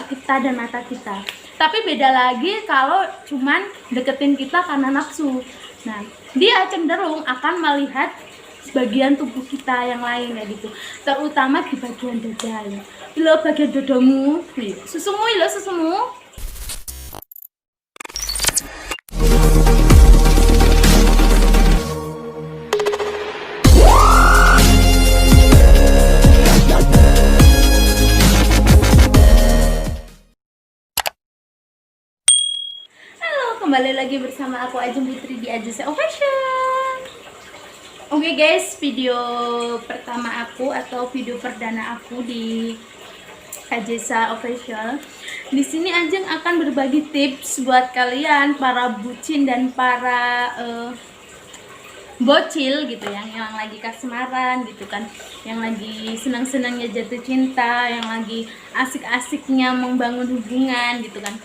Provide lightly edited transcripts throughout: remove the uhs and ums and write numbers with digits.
kita dan mata kita. Tapi beda lagi kalau cuman deketin kita karena nafsu. Nah, dia cenderung akan melihat bagian tubuh kita yang lain kayak gitu, terutama di bagian dada ya. Lo bagian dadamu, susumu lo susumu. Kembali lagi bersama aku Ajeng Putri di Ajeng Official. Oke guys, video pertama aku atau video perdana aku di Ajesa Official. Di sini Ajeng akan berbagi tips buat kalian para bucin dan para bocil gitu yang lagi kasmaran gitu kan, yang lagi senang-senangnya jatuh cinta, yang lagi asik-asiknya membangun hubungan gitu kan.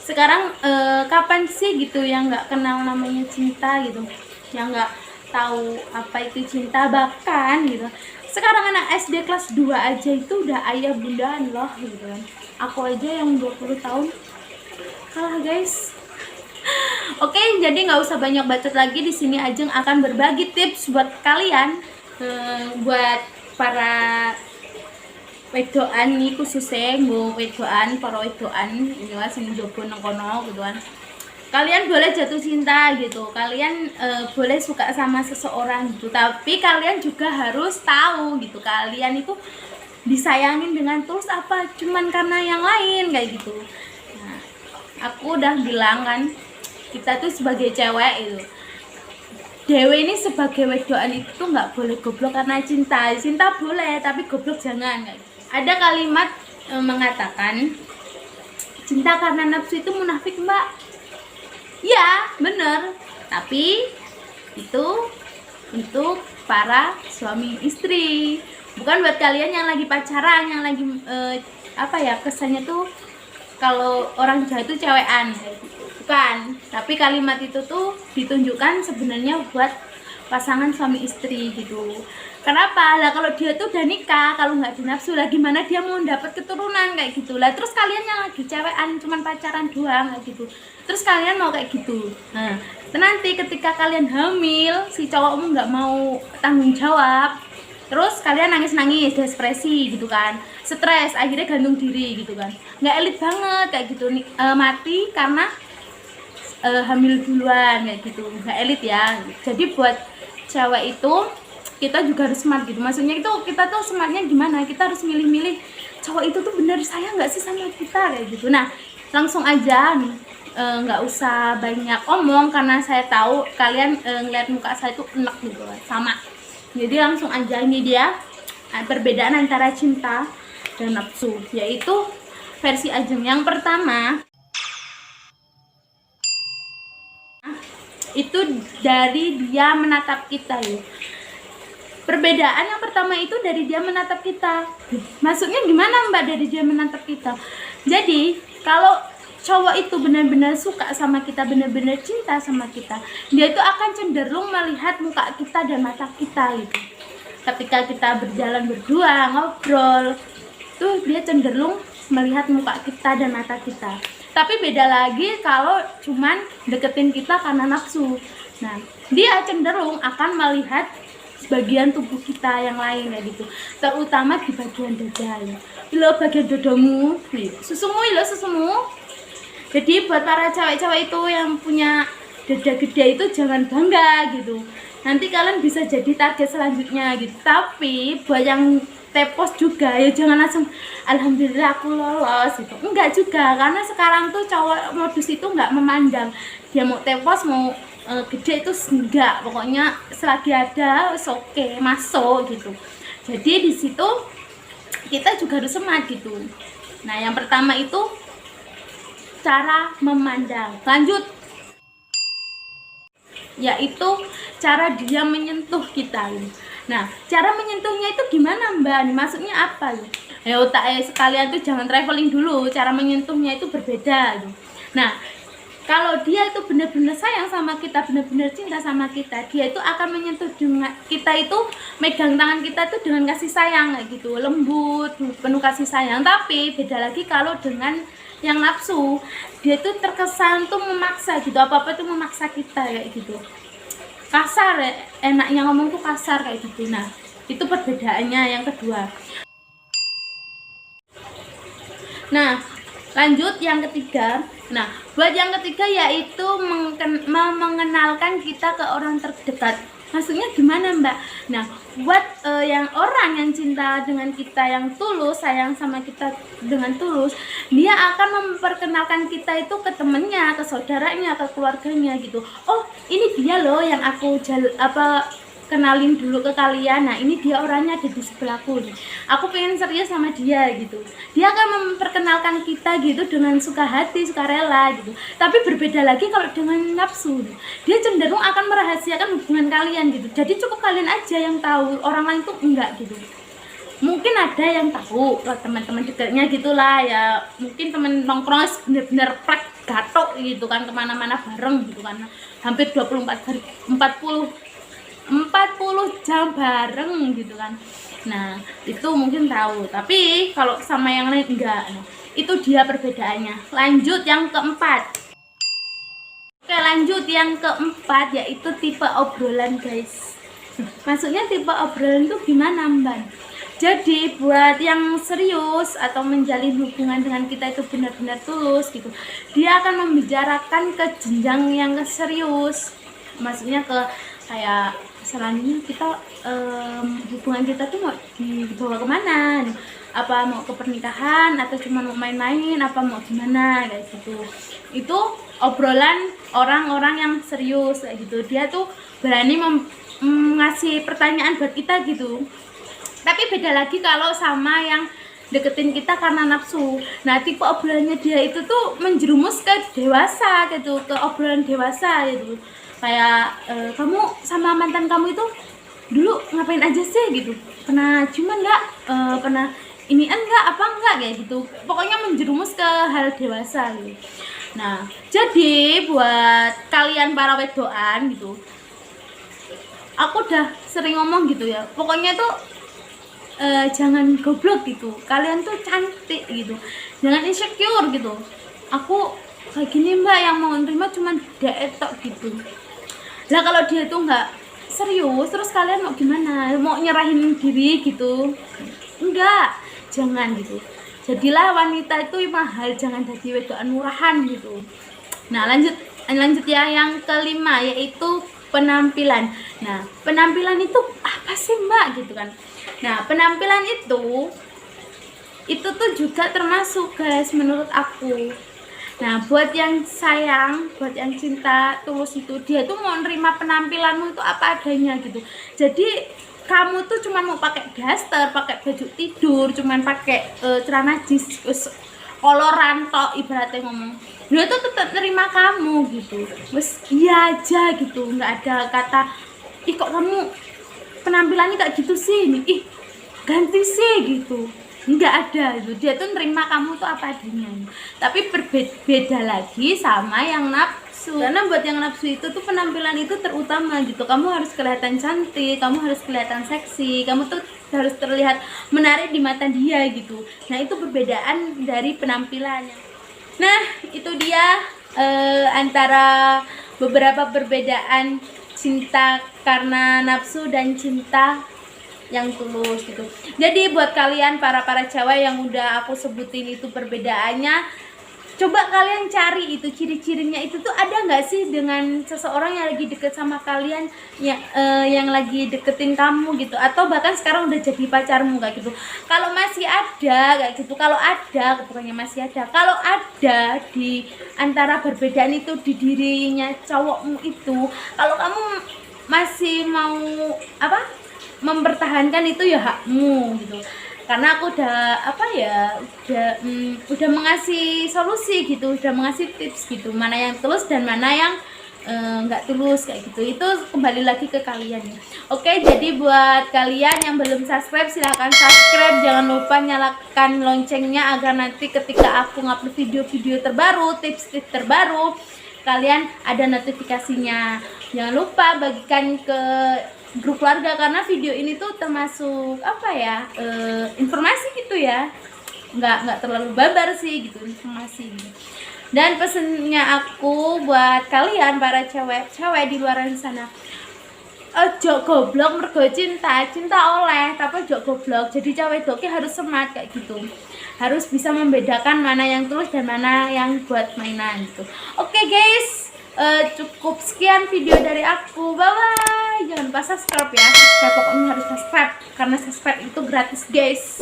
Sekarang kapan sih gitu yang nggak kenal namanya cinta gitu, yang nggak tahu apa itu cinta, bahkan gitu sekarang anak SD kelas 2 aja itu udah ayah bundaan loh gitu kan. Aku aja yang 20 tahun kalah guys. Oke, jadi nggak usah banyak bacot lagi, di sini Ajeng akan berbagi tips buat kalian, buat para wedoan nih, khususnya nggo wedoan, para wedoan ini lah sing jogo nang kono gitu kan. Kalian boleh jatuh cinta gitu, kalian boleh suka sama seseorang gitu, tapi kalian juga harus tahu gitu, kalian itu disayangin dengan tulus apa cuman karena yang lain kayak gitu. Nah, aku udah bilang kan, kita tuh sebagai cewek itu, dewe ini sebagai wedoan itu nggak boleh goblok karena cinta. Cinta boleh tapi goblok jangan kayak gitu. Ada kalimat mengatakan cinta karena nafsu itu munafik mbak. Ya bener, tapi itu untuk para suami istri, bukan buat kalian yang lagi pacaran, yang lagi kesannya tuh kalau orang Jawa itu cewekan, bukan. Tapi kalimat itu tuh ditunjukkan sebenarnya buat pasangan suami istri gitu. Kenapa? Lah kalau dia tuh udah nikah, kalau nggak dinafsu lah gimana dia mau dapat keturunan kayak gitu lah. Terus kalian yang lagi cewekan cuman pacaran doang kayak gitu, terus kalian mau kayak gitu. Nah, nanti ketika kalian hamil, si cowokmu nggak mau tanggung jawab, terus kalian nangis-nangis, depresi gitu kan, stres, akhirnya gantung diri gitu kan. Nggak elit banget kayak gitu, mati karena hamil duluan kayak gitu, nggak elit ya. Jadi buat cewek itu kita juga harus smart gitu, maksudnya itu kita tuh smartnya gimana, kita harus milih-milih cowok itu tuh bener sayang nggak sih sama kita kayak gitu. Nah langsung aja nih, nggak usah banyak omong karena saya tahu kalian ngeliat muka saya tuh enak gitu sama. Jadi langsung aja, ini dia perbedaan antara cinta dan nafsu, yaitu versi Ajeng. Yang pertama itu dari dia menatap kita ya. Perbedaan yang pertama itu dari dia menatap kita. Maksudnya gimana mbak dari dia menatap kita? Jadi kalau cowok itu benar-benar suka sama kita, benar-benar cinta sama kita, dia itu akan cenderung melihat muka kita dan mata kita gitu. Ketika kita berjalan berdua, ngobrol, tuh dia cenderung melihat muka kita dan mata kita. Tapi beda lagi kalau cuman deketin kita karena nafsu. Nah, dia cenderung akan melihat bagian tubuh kita yang lain kayak gitu, terutama di bagian dada ya. Lo bagian dadamu, susumu lo susumu. Jadi buat para cewek-cewek itu yang punya dada gede itu jangan bangga gitu, nanti kalian bisa jadi target selanjutnya gitu. Tapi buat yang tepos juga ya jangan langsung alhamdulillah aku lolos gitu, enggak juga, karena sekarang tuh cowok modus itu enggak memandang dia mau tepos mau gede itu enggak, pokoknya selagi ada oke, masuk gitu. Jadi di situ kita juga harus smart gitu. Nah yang pertama itu cara memandang. Lanjut, yaitu cara dia menyentuh kita. Nah cara menyentuhnya itu gimana mbak? Maksudnya apa? Ya otak sekalian tuh jangan traveling dulu, cara menyentuhnya itu berbeda. Nah kalau dia itu benar-benar sayang sama kita, benar-benar cinta sama kita, dia itu akan menyentuh dengan kita, itu megang tangan kita itu dengan kasih sayang kayak gitu, lembut, penuh kasih sayang. Tapi beda lagi kalau dengan yang nafsu, dia itu terkesan tuh memaksa gitu, apa-apa tuh memaksa kita kayak gitu, kasar, enaknya ngomong tuh kasar kayak gitu. Nah, itu perbedaannya yang kedua. Nah, lanjut yang ketiga. Nah, buat yang ketiga yaitu mengenalkan kita ke orang terdekat. Maksudnya gimana, Mbak? Nah, buat yang orang yang cinta dengan kita, yang tulus, sayang sama kita dengan tulus, dia akan memperkenalkan kita itu ke temennya, ke saudaranya, ke keluarganya gitu. Oh, ini dia loh yang aku kenalin dulu ke kalian. Nah, ini dia orangnya ada di sebelahku nih, aku pengen serius sama dia gitu. Dia akan memperkenalkan kita gitu dengan suka hati, suka rela gitu. Tapi berbeda lagi kalau dengan nafsu, dia cenderung akan merahasiakan hubungan kalian gitu. Jadi cukup kalian aja yang tahu, orang lain tuh enggak gitu. Mungkin ada yang tahu, teman-teman dekatnya gitulah ya, mungkin teman nongkrong bener-bener plek gatok gitu kan, kemana-mana bareng gitu kan, hampir 40 jam bareng gitu kan. Nah, itu mungkin tahu, tapi kalau sama yang lain enggak. Nah, itu dia perbedaannya. Lanjut yang keempat. Oke, lanjut yang keempat yaitu tipe obrolan, guys. Maksudnya tipe obrolan itu gimana, Mbak? Jadi buat yang serius atau menjalin hubungan dengan kita itu benar-benar tulus gitu, dia akan membicarakan ke jenjang yang serius. Maksudnya ke kayak selanjutnya kita hubungan kita tuh mau dibawa kemana, apa mau ke pernikahan atau cuma mau main-main, apa mau gimana kayak gitu. Itu obrolan orang-orang yang serius kayak gitu, dia tuh berani ngasih pertanyaan buat kita gitu. Tapi beda lagi kalau sama yang deketin kita karena nafsu. Nah, tipe obrolannya dia itu tuh menjerumus ke dewasa gitu, ke obrolan dewasa gitu. Kayak kamu sama mantan kamu itu dulu ngapain aja sih gitu, pernah ciuman nggak, pernah ini enggak apa enggak kayak gitu. Pokoknya menjerumus ke hal dewasa gitu. Nah, jadi buat kalian para wedoan gitu, aku udah sering ngomong gitu ya, pokoknya tuh jangan goblok gitu, kalian tuh cantik gitu, jangan insecure gitu. Aku kayak gini, Mbak, yang mau nerima cuma deetok gitu. Lah kalau dia tuh nggak serius, terus kalian mau gimana? Mau nyerahin diri gitu? Enggak, jangan gitu. Jadilah wanita itu mahal, jangan jadi wedokan murahan gitu. Nah, lanjut ya yang kelima yaitu penampilan. Nah, penampilan itu apa sih, Mbak gitu kan? Nah, penampilan itu tuh juga termasuk, guys, menurut aku. Nah, buat yang sayang, buat yang cinta tulus itu, dia tuh mau nerima penampilanmu itu apa adanya gitu. Jadi kamu tuh cuma mau pakai daster, pakai baju tidur, cuman pakai celana jeans, koloran tok ibaratnya ngomong, dia tuh tetap nerima kamu gitu. Wes iya aja gitu, nggak ada kata ih kok kamu penampilannya kayak gitu sih, ih ganti sih gitu. Nggak ada itu, dia tuh nerima kamu tuh apa adanya. Tapi berbeda lagi sama yang nafsu, karena buat yang nafsu itu tuh penampilan itu terutama gitu. Kamu harus kelihatan cantik, kamu harus kelihatan seksi, kamu tuh harus terlihat menarik di mata dia gitu. Nah, itu perbedaan dari penampilannya. Nah, itu dia antara beberapa perbedaan cinta karena nafsu dan cinta yang tulus gitu. Jadi buat kalian para cewek yang udah aku sebutin itu perbedaannya, coba kalian cari itu ciri-cirinya itu tuh ada nggak sih dengan seseorang yang lagi deket sama kalian, yang lagi deketin kamu gitu, atau bahkan sekarang udah jadi pacarmu kayak gitu. Kalau masih ada kayak gitu, kalau ada, bukannya masih ada, kalau ada di antara perbedaan itu di dirinya cowokmu itu, kalau kamu masih mau mempertahankan itu ya hakmu gitu. Karena aku udah mengasih solusi gitu, udah mengasih tips gitu, mana yang tulus dan mana yang nggak tulus kayak gitu. Itu kembali lagi ke kalian ya. Oke, jadi buat kalian yang belum subscribe, silahkan subscribe, jangan lupa nyalakan loncengnya agar nanti ketika aku ngupload video-video terbaru, tips-tips terbaru, kalian ada notifikasinya. Jangan lupa bagikan ke grup keluarga karena video ini tuh termasuk apa ya, informasi gitu ya, nggak terlalu babar sih gitu, informasi gitu. Dan pesennya aku buat kalian para cewek di luar sana, ojo goblok mergo cinta oleh tapi ojo goblok. Jadi cewek doki harus smart kayak gitu, harus bisa membedakan mana yang tulus dan mana yang buat mainan gitu. Oke guys, cukup sekian video dari aku, bye bye. Jangan lupa subscribe ya, pokoknya harus subscribe karena subscribe itu gratis guys.